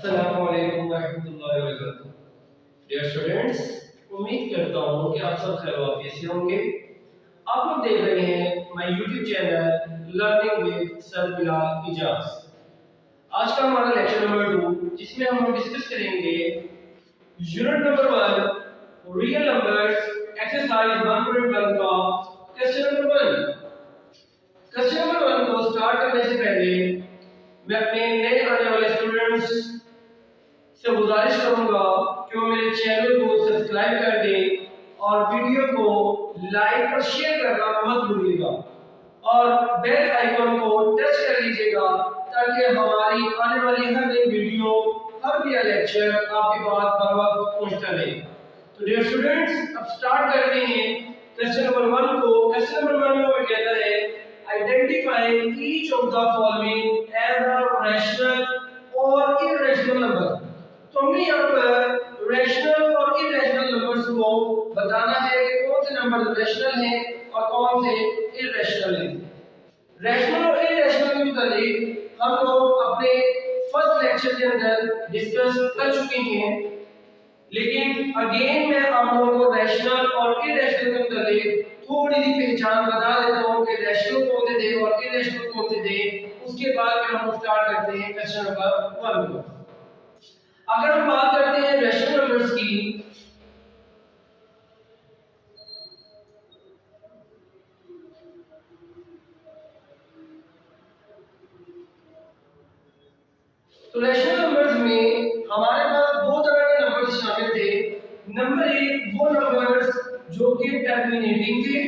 अस्सलामु अलैकुम वरहमतुल्लाहि वबरकातुहू। डियर स्टूडेंट्स, उम्मीद करता हूँ कि आप सब खैर वाफियत से होंगे। आप लोग देख रहे हैं my YouTube channel learning with sir Bilal Ijaz. आज का हमारा लेक्चर नंबर 2 जिसमें हम लोग डिस्कस करेंगे unit number 1 real numbers exercise 1.1 का क्वेश्चन नंबर 1। क्वेश्चन नंबर 1 को स्टार्ट करने से पहले मैं अपने नए आने वाले स्टूडेंट्स से गुजारिश करूंगा कि वो मेरे चैनल को सब्सक्राइब कर दें और वीडियो को लाइक और शेयर करना मत भूलिएगा और बेल आइकन को टच कर लीजिएगा ताकि हमारी आने वाली हर नई वीडियो हर नया लेक्चर आपके पास बर वक्त पहुंचता रहे। तो डियर स्टूडेंट्स, अब स्टार्ट करते हैं क्वेश्चन नंबर 1 को। क्वेश्चन नंबर 1 में वो कहता है identify each of the following as a rational और इररेशनल नंबर। तो हमने यहाँ पर रैशनल और इररेशनल नंबर्स को बताना है कि कौन से नंबर रैशनल हैं और कौन से इररेशनल हैं। रैशनल और इररेशनल के मुताबिक हम लोग अपने फर्स्ट लेक्चर के अंदर डिस्कस कर चुके हैं, लेकिन अगेन मैं आप लोगों को रैशनल और इररेशनल के मुताबिक थोड़ी सी पहचान बता देता हूँ कि रैशनल कौन से थे और इररेशनल कौन से थे। उसके बाद फिर हम स्टार्ट करते हैं क्वेश्चन नंबर 1 को। अगर हम बात करते हैं रैशनल नंबर्स की, तो रैशनल नंबर्स में हमारे पास दो तरह के नंबर्स शामिल थे। नंबर 1 वो नंबर्स जो कि टर्मिनेटिंग थे।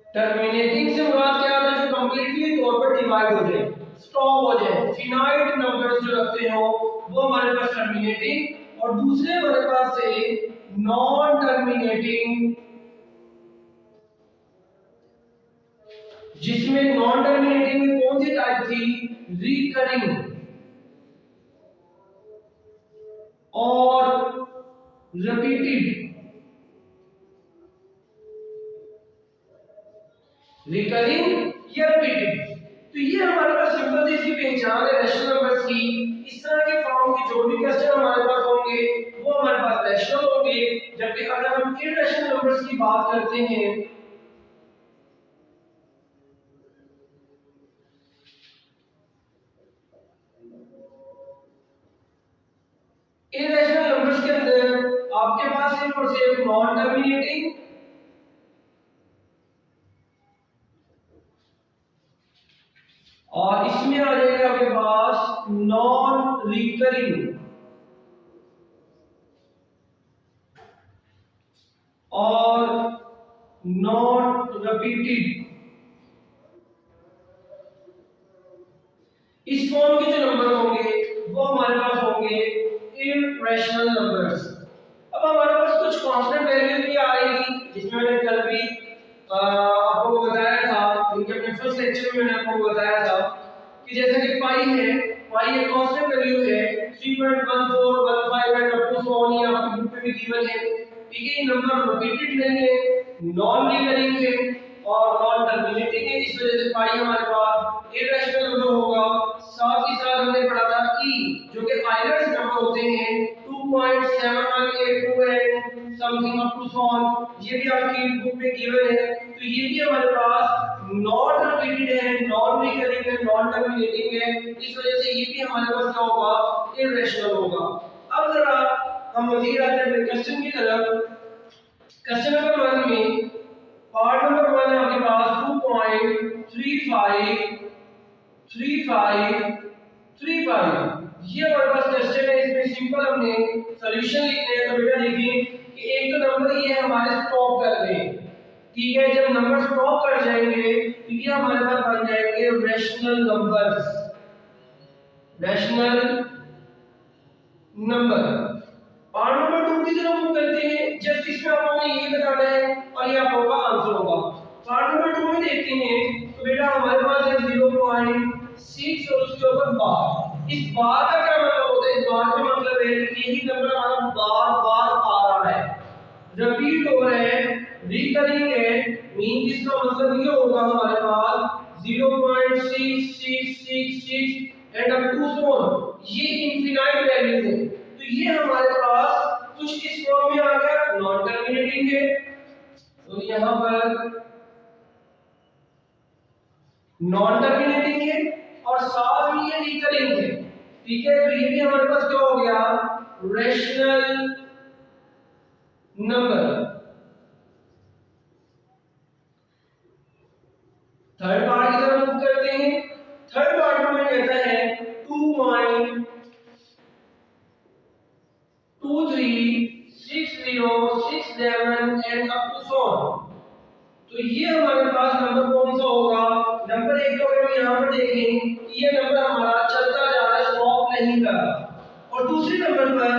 टर्मिनेटिंग से मुराद क्या है? जो कंप्लीटली तौर पर डिवाइड हो जाए, स्टॉप हो जाए। फिनाइट नंबर्स जो रखते हो वो हमारे पास टर्मिनेटिंग, और दूसरे हमारे पास से नॉन टर्मिनेटिंग, जिसमें नॉन टर्मिनेटिंग में कौन सी टाइप थी? रिकरिंग और रिपीटेड। रिकरिंग या रिपीटेड। तो ये हमारे पास सिंपल सी इसकी पहचान है रैशनल नंबर्स की। इस तरह के फॉर्म के जो भी क्वेश्चन हमारे पास होंगे वो हमारे पास रैशनल होंगे, जबकि अगर हम इररेशनल नंबर्स की बात करते हैं इररेशनल नंबर्स के अंदर आपके पास सिर्फ और सिर्फ नॉन टर्मिनेटिंग और इसमें आ जाएगा आपके पास नॉन रिकरिंग और नॉन रिपीटेड। इस फॉर्म के जो नंबर होंगे वो हमारे पास होंगे इररेशनल नंबर्स। अब हमारे पास कुछ कांस्टेंट वैल्यूज भी आ रही थी, जिसमें मैंने कल भी आपको बताया था, इनके अपने फर्स्ट लेक्चर में मैंने आपको बताया था कि जैसे कि पाई है, पाई एक कांस्टेंट वैल्यू है 3.1415 and up to so on. ये आपकी बुक में भी गिवन है। ठीक है, ये नंबर रिपीटेड नहीं है, नॉन रिकरिंग है और नॉन टर्मिनेटिंग है, इस वजह से पाई हमारे पास इररेशनल नंबर होगा। साथ ही साथ हमने पढ़ा था ई जो कि आइलर्स नंबर होते हैं 2.7182 and something up to so on, ये भी आपकी बुक में गिवन है। तो ये भी हमारे पास नॉन रिपीटेड है, नॉन रिकरिंग है, नॉन टर्मिनेटिंग है, इस वजह से ये भी हमारे पास क्या होगा? इररेशनल होगा। अब जरा हम मजीद आते हैं अपने क्वेश्चन की तरफ। क्वेश्चन नंबर 1 में पार्ट नंबर 1 है आपके पास 2.3535 ये हमारे पास क्वेश्चन है। इसमें सिंपल हमने सॉल्यूशन लिखने हैं। तो बेटा देखिए कि एक तो नंबर ये हमारे स्टॉप कर दें, ठीक है। जब नंबर स्टॉप कर जाएंगे तो ये हमारे पास बन जाएंगे rational numbers, rational number. Part number 2 की तरफ हम करते हैं। जस्ट इसमें आप लोगों ने ये बताना है और ये आप लोगों का आंसर होगा। पार्ट नंबर 2 में देखते हैं तो बेटा हमारे पास है 0.6 और उसके ऊपर बार। इस बार का क्या मतलब होता है? इस बार का मतलब है कि यही नंबर हमारा बार बार आ रहा है, रिपीट हो रहा है, रिकरिंग है। मीन इसका मतलब ये होगा हमारे पास 0.6666 and up to so on, ये इनफिनाइट वैल्यूज है। तो ये हमारे पास कुछ इस फॉर्म में आ गया, नॉन टर्मिनेटिंग है। तो यहाँ पर नॉन टर्मिनेटिंग है और साथ में ये रिकरिंग है, ठीक है। तो ये भी हमारे पास क्या हो गया, रेशनल नंबर। थर्ड पार्ट की तरफ मूव करते हैं। थर्ड पार्ट में हमें कहता है 2.236067 and up to so on. तो ये हमारे पास नंबर कौन सा होगा, नंबर एक तो अगर हम यहाँ पर देखें ये नंबर हमारा चलता जा रहा है, स्टॉप नहीं कर रहा। और दूसरे नंबर पर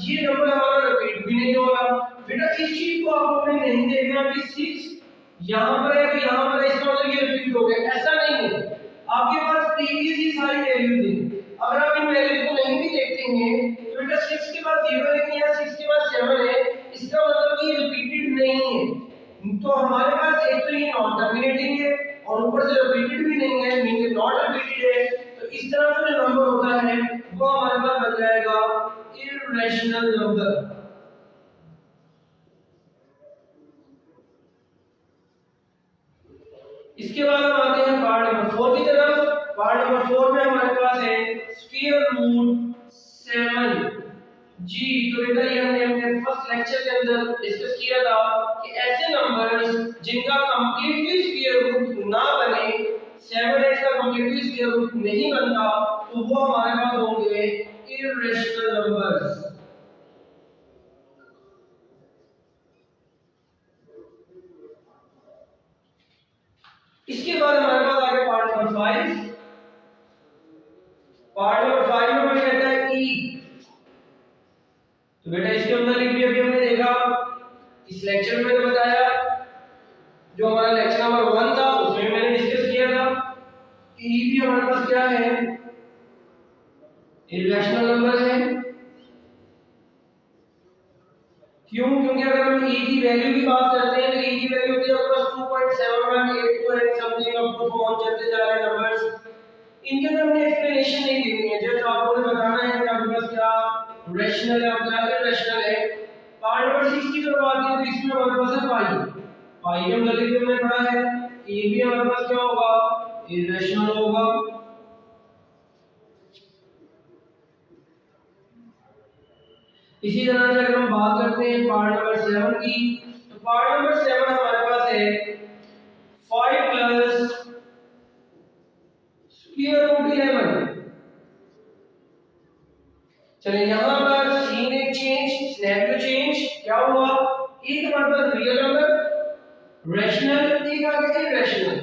ये नंबर हमारा रिपीट भी नहीं हो रहा। बेटा इस चीज को आपको नहीं देखना कि 6 यहाँ पर है तो यहाँ पर इसका मतलब ये रिपीट हो गया, ऐसा नहीं है। आपके पास प्रीवियस ही सारी वैल्यूज हैं, अगर आप इन वैल्यूज को नहीं भी देखते हैं तो बेटा 6 के बाद 0 है या 6 के बाद 7 है, इसका मतलब ये रिपीटेड नहीं है। तो हमारे पास एक तो ये नॉन टर्मिनेटिंग है और ऊपर से रिपीटेड भी नहीं है, मींस नॉट रिपीटेड है। तो इस तरह का जो नंबर होता है वो हमारे पास बन जाएगा इररेशनल नंबर। इसके बाद हम आते हैं पार्ट नंबर 4 की तरफ। पार्ट नंबर 4 में हमारे पास है स्क्वायर रूट 7 जी। तो बेटा ये हमने फर्स्ट लेक्चर के अंदर डिस्कस किया था कि ऐसे नंबर्स जिनका कंप्लीटली स्क्वायर रूट ना बने, 7 8 का कंप्लीटली स्क्वायर रूट नहीं बनता, तो वो हमारे पास होंगे इररेशनल नंबर्स। इसके बाद हमारे पास आ गया पार्ट नंबर 5। पार्ट नंबर 5 में हमें कहता है ई। तो बेटा इसके अंदर भी अभी हमने देखा, इस लेक्चर में मैंने बताया, जो हमारा लेक्चर नंबर 1 था उसमें मैंने डिस्कस किया था कि ई भी हमारे पास क्या है, इररेशनल नंबर है। क्यों, क्योंकि अगर हम ई की वैल्यू की बात करते हैं तो ई की वैल्यू होती है आपके पास 2.7182 and something up to on चलते जा रहे नंबर्स। इनके अंदर हमने एक्सप्लेनेशन नहीं देनी है, जस्ट आपको बताना है कि आपके पास क्या रेशनल है और क्या इररेशनल है। पार्ट नंबर 6 की तरफ आते हैं तो इसमें हमारे पास है पाई। पाई के मतलब भी हमने पढ़ा है कि ये भी हमारे पास क्या होगा, इररेशनल होगा। इसी तरह से अगर हम बात करते हैं पार्ट नंबर 7 की, तो पार्ट नंबर 7 हमारे पास है 5 प्लस स्क्वायर रूट 11। चलिए यहाँ पर सीन एक चेंज, सिनेरियो चेंज, क्या हुआ, एक हमारे पास रियल नंबर रैशनल, एक आ गया इररेशनल,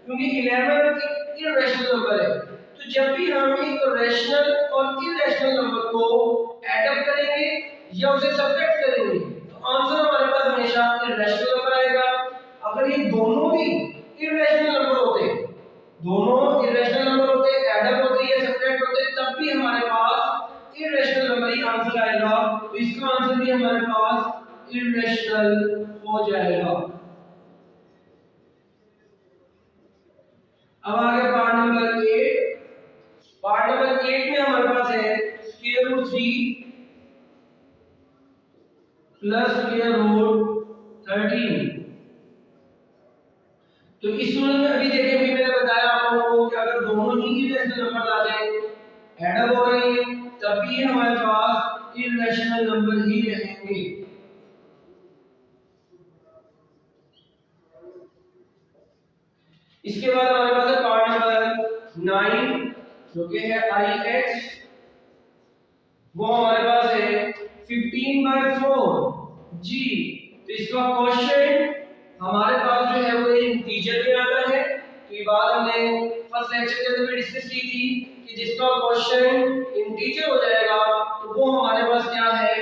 क्योंकि 11 एक इररेशनल नंबर है। तो जब भी हम एक रैशनल और इररेशनल नंबर को ऐड अप करेंगे या उसे सब्ट्रैक्ट करेंगे तो आंसर हमारे पास हमेशा इररेशनल नंबर आएगा। अगर ये दोनों ही इररेशनल नंबर होते, दोनों इररेशनल नंबर होते, ऐड अप होते या सब्ट्रैक्ट होते, तब भी हमारे पास इररेशनल नंबर ही आंसर आएगा। तो इसका आंसर भी हमारे पास इररेशनल हो जाएगा। अब आ गया पार्ट नंबर 8। पार्ट नंबर 8 में हमारे पास है square root 3 plus square root 13। तो इसमें अभी देखें, अभी मैंने बताया आप लोगों को कि अगर दोनों ही इररेशनल नंबर आ जाए, ऐड अप हो रहे हैं, तब भी हमारे पास इररेशनल नंबर ही रहेंगे। इसके बाद हमारे पास है पार्ट नंबर 9 जो कि है IX। वो हमारे पास है 15/4 जी। तो इसका क्वेश्चन हमारे पास जो है वो इंटीजर में आता है। तो ये बात हमने फर्स्ट लेक्चर के अंदर डिस्कस की थी कि जिसका क्वेश्चन इंटीजर हो जाएगा तो वो हमारे पास क्या है,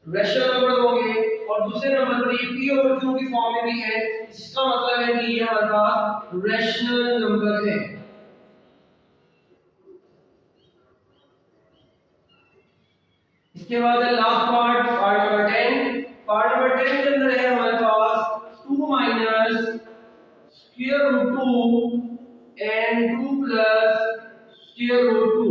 रैशनल नंबर होंगे। और दूसरे नंबर पर ये p over q की फॉर्म में भी है, इसका मतलब है कि ये हमारे पास रैशनल नंबर है। इसके बाद है last part, part number 10। Part number 10 के अंदर है हमारे पास 2 minus square root 2 n2 plus square root 2।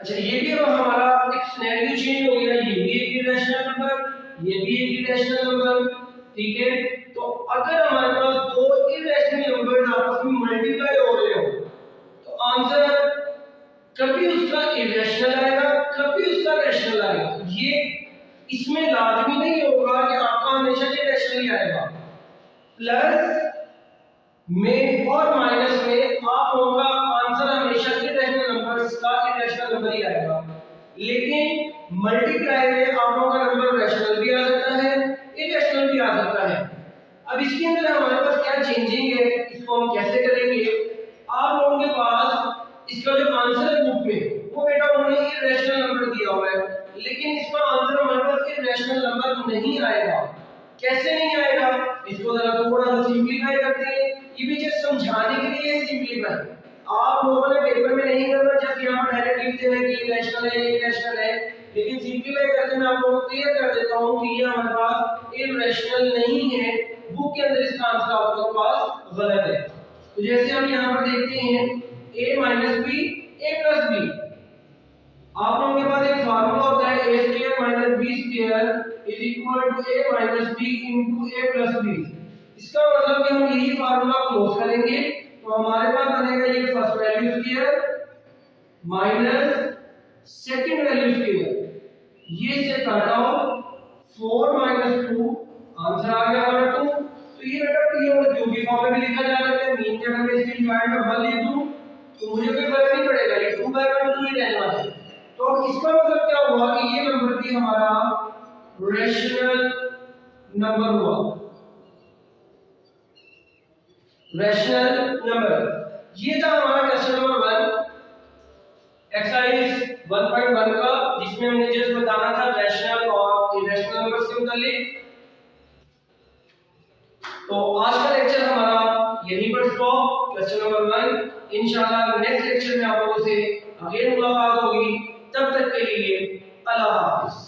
अच्छा, ये भी अब हमारा एक सिनेरियो चेंज हो गया, ये भी एक इरेशनल नंबर, ये भी एक इरेशनल नंबर, ठीक है। तो अगर हमारे पास दो इरेशनल नंबर्स आपस में मल्टीप्लाई हो रहे हो तो आंसर कभी उसका इरेशनल आएगा, कभी उसका रैशनल आएगा। ये इसमें लाजमी नहीं होगा कि आपका हमेशा इरेशनल ही आएगा। प्लस में और माइनस में आप लोगों का आंसर हमेशा इरेशनल नंबर्स का इरेशनल नंबर ही आएगा, लेकिन मल्टीप्लाई में आप लोगों का नंबर रैशनल भी आ सकता है, इरेशनल भी आ सकता है। अब इसके अंदर हमारे पास क्या चेंजिंग है, इसको हम कैसे करेंगे। आप लोगों के पास इसका जो आंसर है बुक में वो बेटा उन्होंने इरेशनल नंबर दिया हुआ है, लेकिन इसका आंसर हमारे पास इरेशनल नंबर नहीं आएगा। कैसे नहीं आएगा, इसको जरा थोड़ा सा सिंपलीफाई करते हैं। ये भी जस्ट समझाने के लिए है सिंपलीफाई, आप लोगों ने पेपर में नहीं करना, जस्ट यहाँ पर डायरेक्ट लिख देना कि रैशनल है, इरेशनल है, लेकिन सिंपलीफाई करके मैं आप लोगों को क्लियर कर देता हूँ कि ये हमारे पास इरेशनल नहीं है, बुक के अंदर इसका आंसर आप लोगों के पास गलत है। तो जैसे हम यहाँ पर देखते हैं a minus B a plus B, आप लोगों के पास एक फार्मूला होता है a square minus b square is equal to a minus b into a plus b। इसका मतलब कि हम यही फार्मूला क्लोज करेंगे तो हमारे पास बनेगा ये first value square minus second value square, ये से काटाओ 4 माइनस 2, आंसर आ गया हमारा 2। तो ये बेटा p और q की फॉर्म में भी लिखा जा सकता है, मीन के अगर मैं इसके डिवाइड में 1 लिख दूं तो मुझे कोई फर्क नहीं पड़ेगा, ये 2/2 ही रहने वाला है। तो अब इसका मतलब क्या हुआ कि ये नंबर भी हमारा रैशनल नंबर हुआ, रैशनल नंबर। ये था हमारा क्वेश्चन नंबर 1 एक्सरसाइज 1.1 का, जिसमें हमने जस्ट बताना था रैशनल और इरेशनल नंबर्स के मुतालिक। तो आज का लेक्चर हमारा यहीं पर स्टॉप, क्वेश्चन नंबर 1। इंशाल्लाह नेक्स्ट लेक्चर में आप लोगों से अगेन मुलाकात होगी, तब तक के लिए अल्लाह हाफिज।